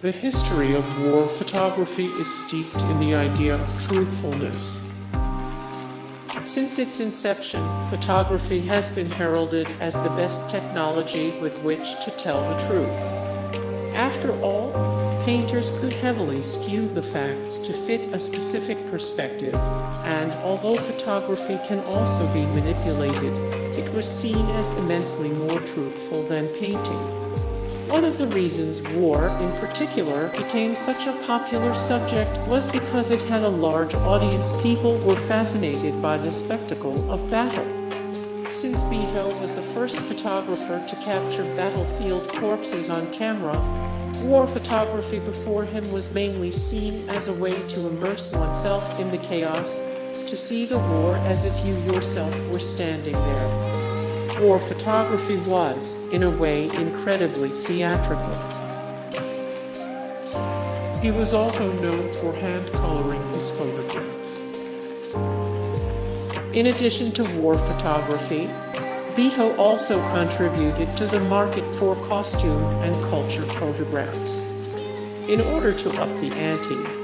The history of war photography is steeped in the idea of truthfulness. Since its inception, photography has been heralded as the best technology with which to tell the truth. After all, painters could heavily skew the facts to fit a specific perspective, and although photography can also be manipulated, it was seen as immensely more truthful than painting. One of the reasons war, in particular, became such a popular subject was because it had a large audience. People were fascinated by the spectacle of battle. Since Beato was the first photographer to capture battlefield corpses on camera, war photography before him was mainly seen as a way to immerse oneself in the chaos, to see the war as if you yourself were standing there. War photography was, in a way, incredibly theatrical. He was also known for hand-coloring his photographs. In addition to war photography, Beato also contributed to the market for costume and culture photographs. In order to up the ante,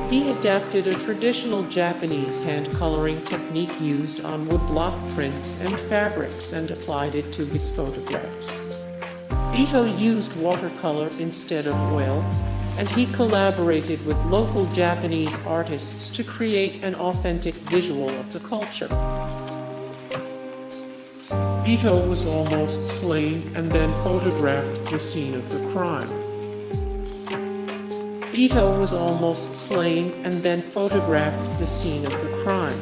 he adapted a traditional Japanese hand-coloring technique used on woodblock prints and fabrics and applied it to his photographs. Beato used watercolor instead of oil, and he collaborated with local Japanese artists to create an authentic visual of the culture. Beato was almost slain and then photographed the scene of the crime. Beato was almost slain and then photographed the scene of the crime.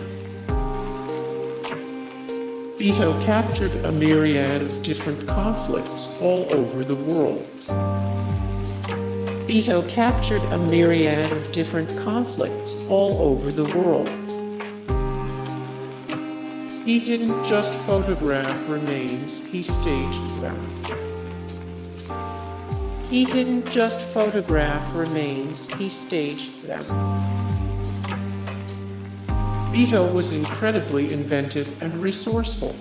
Beato captured a myriad of different conflicts all over the world. Beato captured a myriad of different conflicts all over the world. He didn't just photograph remains, he staged them. He didn't just photograph remains, he staged them. Beato was incredibly inventive and resourceful.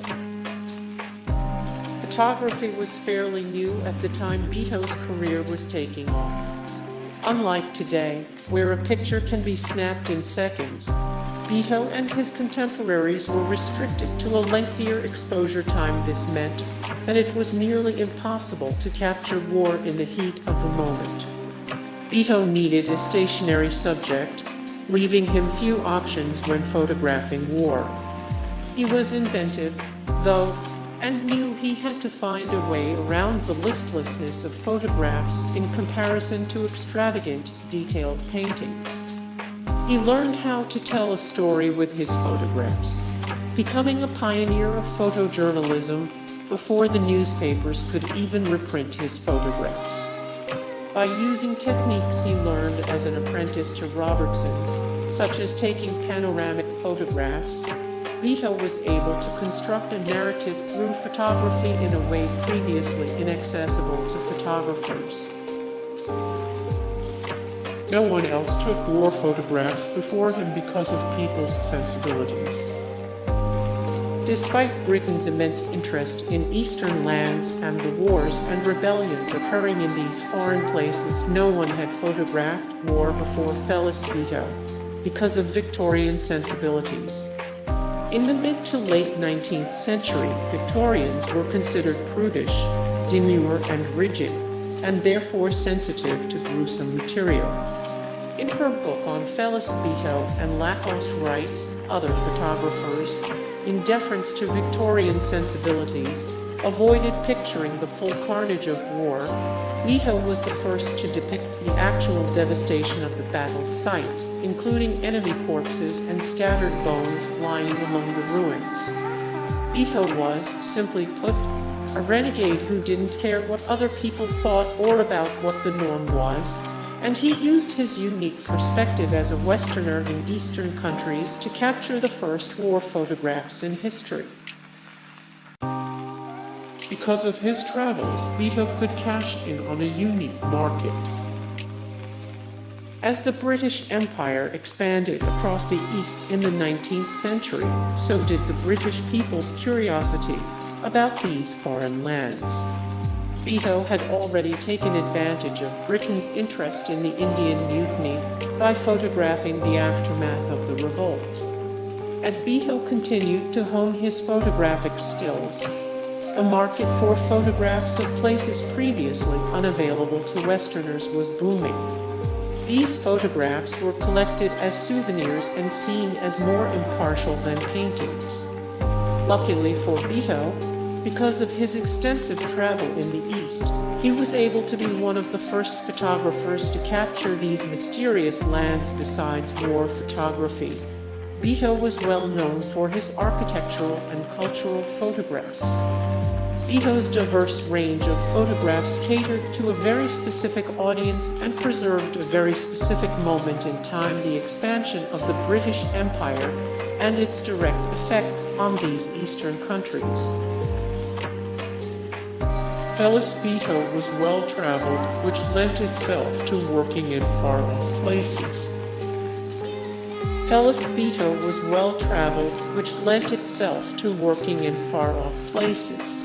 Photography was fairly new at the time Beato's career was taking off. Unlike today, where a picture can be snapped in seconds, Beato and his contemporaries were restricted to a lengthier exposure time. This meant that it was nearly impossible to capture war in the heat of the moment. Beato needed a stationary subject, leaving him few options when photographing war. He was inventive, though, and knew he had to find a way around the listlessness of photographs in comparison to extravagant, detailed paintings. He learned how to tell a story with his photographs, becoming a pioneer of photojournalism before the newspapers could even reprint his photographs. By using techniques he learned as an apprentice to Robertson, such as taking panoramic photographs, Beato was able to construct a narrative through photography in a way previously inaccessible to photographers. No one else took war photographs before him because of people's sensibilities. Despite Britain's immense interest in Eastern lands and the wars and rebellions occurring in these foreign places, no one had photographed war before Felice Beato, because of Victorian sensibilities. In the mid to late 19th century, Victorians were considered prudish, demure, and rigid, and therefore sensitive to gruesome material. In her book on Felice Beato and Lacoste writes, other photographers, in deference to Victorian sensibilities, avoided picturing the full carnage of war. Beato was the first to depict the actual devastation of the battle sites, including enemy corpses and scattered bones lying among the ruins. Beato was, simply put, a renegade who didn't care what other people thought or about what the norm was, and he used his unique perspective as a Westerner in Eastern countries to capture the first war photographs in history. Because of his travels, Beato could cash in on a unique market. As the British Empire expanded across the East in the 19th century, so did the British people's curiosity about these foreign lands. Beato had already taken advantage of Britain's interest in the Indian Mutiny by photographing the aftermath of the revolt. As Beato continued to hone his photographic skills, a market for photographs of places previously unavailable to Westerners was booming. These photographs were collected as souvenirs and seen as more impartial than paintings. Luckily for Beato, because of his extensive travel in the East, he was able to be one of the first photographers to capture these mysterious lands. Besides war photography, Beato was well known for his architectural and cultural photographs. Beato's diverse range of photographs catered to a very specific audience and preserved a very specific moment in time: the expansion of the British Empire and its direct effects on these eastern countries. Felice Beato was well-traveled, which lent itself to working in far-off places. Felice Beato was well-traveled, which lent itself to working in far-off places.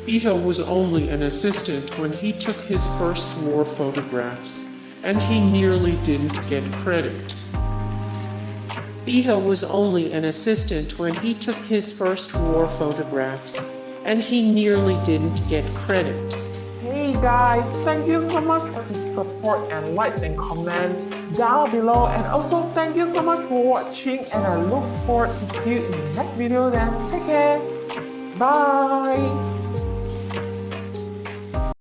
Beato was only an assistant when he took his first war photographs, and he nearly didn't get credit. Beato was only an assistant when he took his first war photographs, and he nearly didn't get credit. Hey guys, thank you so much for the support and likes and comments down below, and also thank you so much for watching, and I look forward to see you in the next video. Then take care, bye.